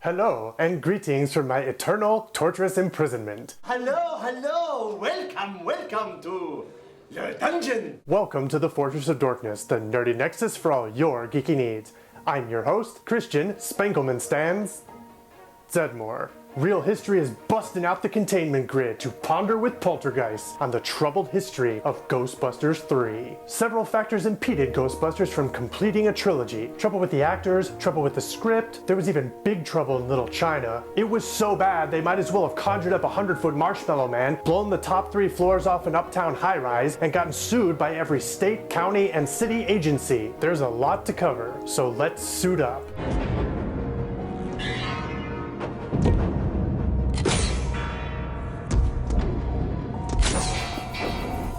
Hello, and greetings from my eternal, torturous imprisonment. Hello, welcome to the dungeon. Welcome to the Fortress of Dorkness, the nerdy nexus for all your geeky needs. I'm your host, Christian Spankelman Stans Zedmore. Real history is busting out the containment grid to ponder with poltergeists on the troubled history of Ghostbusters 3. Several factors impeded Ghostbusters from completing a trilogy. Trouble with the actors, trouble with the script, there was even big trouble in Little China. It was so bad they might as well have conjured up a 100-foot marshmallow man, blown the top 3 floors off an uptown high-rise, and gotten sued by every state, county, and city agency. There's a lot to cover, so let's suit up.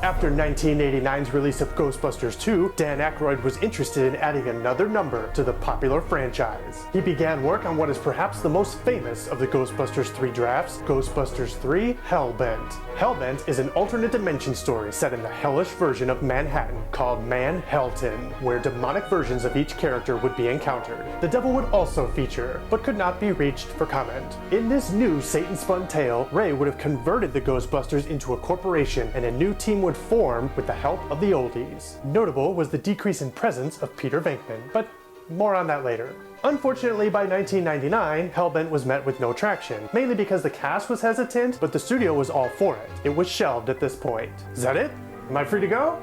After 1989's release of Ghostbusters 2, Dan Aykroyd was interested in adding another number to the popular franchise. He began work on what is perhaps the most famous of the Ghostbusters 3 drafts, Ghostbusters 3 Hellbent. Hellbent is an alternate dimension story set in the hellish version of Manhattan called Manhattan, where demonic versions of each character would be encountered. The devil would also feature, but could not be reached for comment. In this new Satan-spun tale, Ray would have converted the Ghostbusters into a corporation, and a new team would form with the help of the oldies. Notable was the decrease in presence of Peter Venkman, but more on that later. Unfortunately, by 1999, Hellbent was met with no traction, mainly because the cast was hesitant, but the studio was all for it. It was shelved at this point. Is that it? Am I free to go?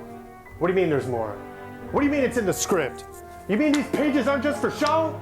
What do you mean there's more? What do you mean it's in the script? You mean these pages aren't just for show?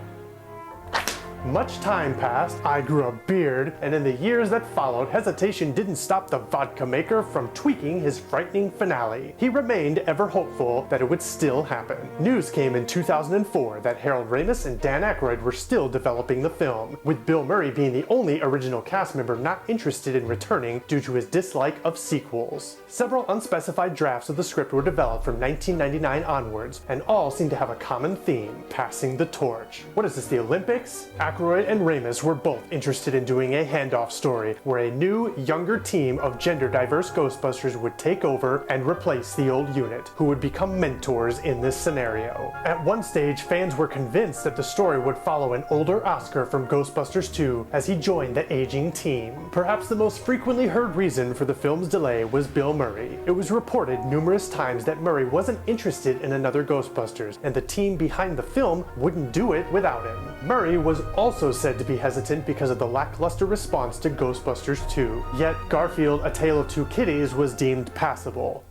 Much time passed, I grew a beard, and in the years that followed, hesitation didn't stop the vodka maker from tweaking his frightening finale. He remained ever hopeful that it would still happen. News came in 2004 that Harold Ramis and Dan Aykroyd were still developing the film, with Bill Murray being the only original cast member not interested in returning due to his dislike of sequels. Several unspecified drafts of the script were developed from 1999 onwards, and all seem to have a common theme: passing the torch. What is this, the Olympics? Aykroyd and Ramis were both interested in doing a handoff story where a new, younger team of gender-diverse Ghostbusters would take over and replace the old unit, who would become mentors in this scenario. At one stage, fans were convinced that the story would follow an older Oscar from Ghostbusters 2 as he joined the aging team. Perhaps the most frequently heard reason for the film's delay was Bill Murray. It was reported numerous times that Murray wasn't interested in another Ghostbusters, and the team behind the film wouldn't do it without him. Murray was also said to be hesitant because of the lackluster response to Ghostbusters 2. Yet Garfield: A Tale of Two Kitties was deemed passable.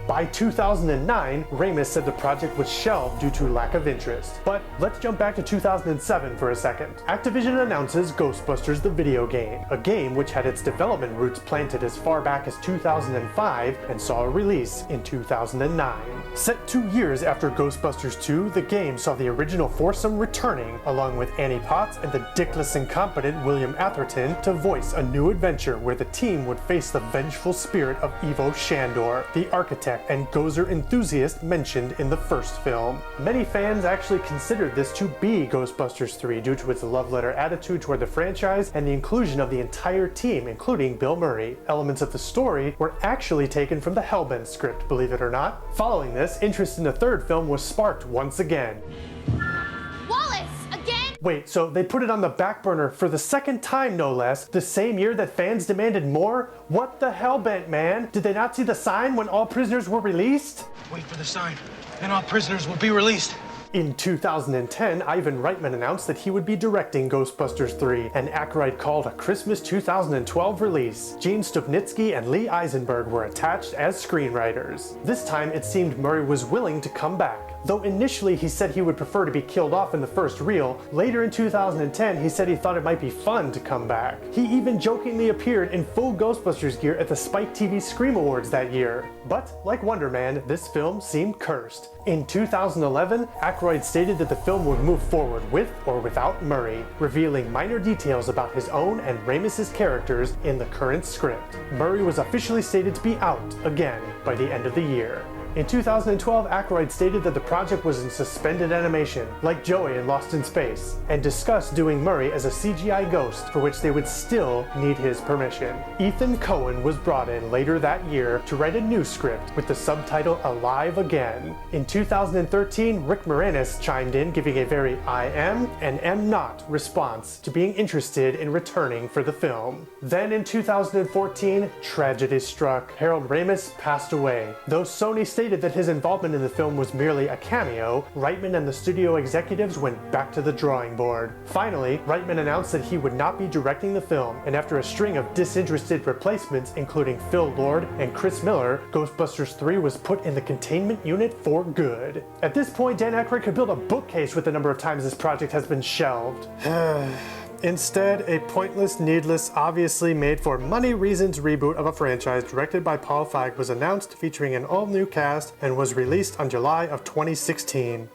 By 2009, Ramis said the project was shelved due to lack of interest. But let's jump back to 2007 for a second. Activision announces Ghostbusters the video game, a game which had its development roots planted as far back as 2005 and saw a release in 2009. Set 2 years after Ghostbusters 2, the game saw the original foursome returning, along with Annie Potts and the dickless incompetent William Atherton, to voice a new adventure where the team would face the vengeful spirit of Ivo Shandor, the architect and Gozer enthusiast mentioned in the first film. Many fans actually considered this to be Ghostbusters 3 due to its love letter attitude toward the franchise and the inclusion of the entire team, including Bill Murray. Elements of the story were actually taken from the Hellbent script, believe it or not. Following this, interest in the third film was sparked once again. Wait, so they put it on the back burner for the second time, no less, the same year that fans demanded more? What the Hellbent, man? Did they not see the sign when all prisoners were released? Wait for the sign, and all prisoners will be released. In 2010, Ivan Reitman announced that he would be directing Ghostbusters 3, and Aykroyd called a Christmas 2012 release. Gene Stupnitsky and Lee Eisenberg were attached as screenwriters. This time, it seemed Murray was willing to come back. Though initially he said he would prefer to be killed off in the first reel, later in 2010 he said he thought it might be fun to come back. He even jokingly appeared in full Ghostbusters gear at the Spike TV Scream Awards that year. But, like Wonder Man, this film seemed cursed. In 2011, Aykroyd stated that the film would move forward with or without Murray, revealing minor details about his own and Ramis' characters in the current script. Murray was officially stated to be out again by the end of the year. In 2012, Aykroyd stated that the project was in suspended animation, like Joey in Lost in Space, and discussed doing Murray as a CGI ghost, for which they would still need his permission. Ethan Coen was brought in later that year to write a new script with the subtitle Alive Again. In 2013, Rick Moranis chimed in, giving a very I am and am not response to being interested in returning for the film. Then in 2014, tragedy struck. Harold Ramis passed away. Though Sony stated that his involvement in the film was merely a cameo, Reitman and the studio executives went back to the drawing board. Finally, Reitman announced that he would not be directing the film, and after a string of disinterested replacements, including Phil Lord and Chris Miller, Ghostbusters 3 was put in the containment unit for good. At this point, Dan Aykroyd could build a bookcase with the number of times this project has been shelved. Instead, a pointless, needless, obviously made for money reasons reboot of a franchise directed by Paul Feig was announced, featuring an all-new cast, and was released on July of 2016.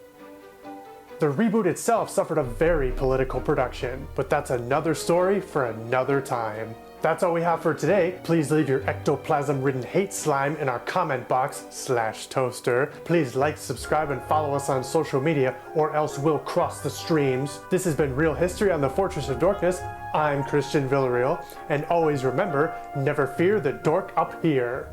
The reboot itself suffered a very political production, but that's another story for another time. That's all we have for today. Please leave your ectoplasm-ridden hate slime in our comment box /toaster. Please like, subscribe, and follow us on social media, or else we'll cross the streams. This has been Real History on the Fortress of Dorkness. I'm Christian Villarreal, and always remember, never fear the dork up here.